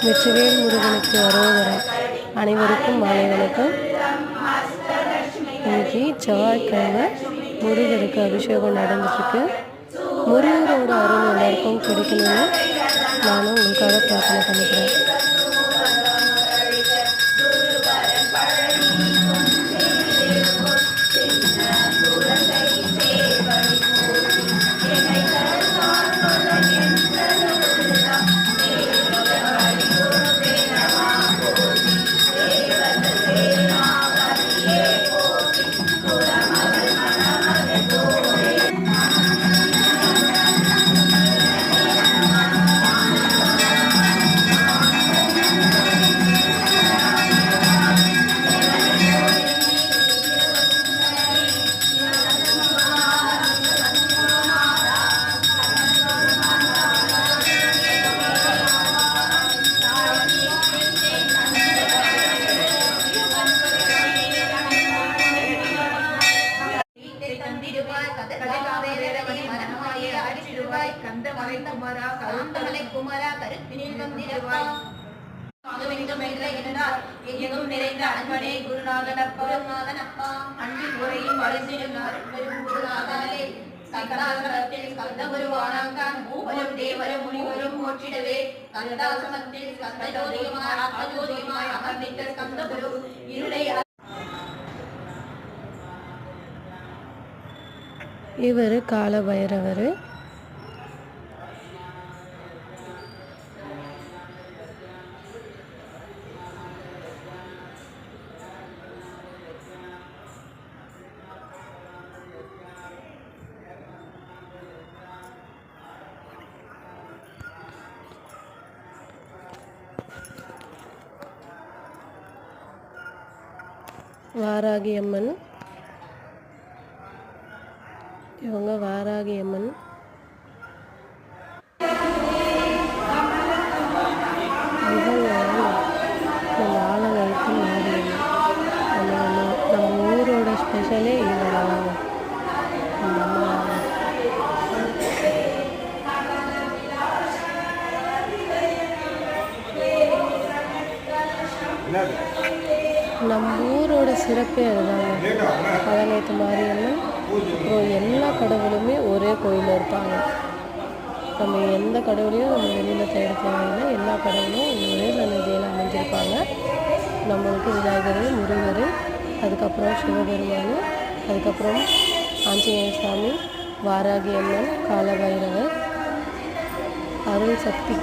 வெற்றிவேல் முருகனுக்கு அரோகரா. அனைவருக்கும் மாலை வணக்கம். இன்னைக்கு செவ்வாய்க்கிழமை முருகருக்கு அபிஷேகம் நடந்துட்டுருக்கு. முருகரோட அருள் எல்லாருக்கும் கிடைக்கணும்னு நானும் உங்களுக்காக பிரார்த்தனை பண்ணிக்கிறேன். இவர் கால பைரவர். வாராகி அம்மன், இவங்க வாராகி அம்மன். இவங்க நம்ம ஆலங்காலத்து மாரியம்மன். நம்ம ஊரோட ஸ்பெஷலே இவங்க தாங்க. நம்ம ஊரோட சிறப்பே அதுதாங்க. பழனியத்து மாரியம்மன். அப்புறம் எல்லா கடவுளுமே ஒரே கோயிலில் இருப்பாங்க. நம்ம எந்த கடவுளையும் நம்ம வெளியில் தேட தேவையில்லை. எல்லா கடவுளும் ஒரே சன்னதியில் அமைஞ்சிருப்பாங்க. நம்மளுக்கு விநாயகர், முருகர், அதுக்கப்புறம் சிவபெருமான், அதுக்கப்புறம் ஆஞ்சநேய சாமி, வாராகி அம்மன், காலபைரவர், அருள் சக்தி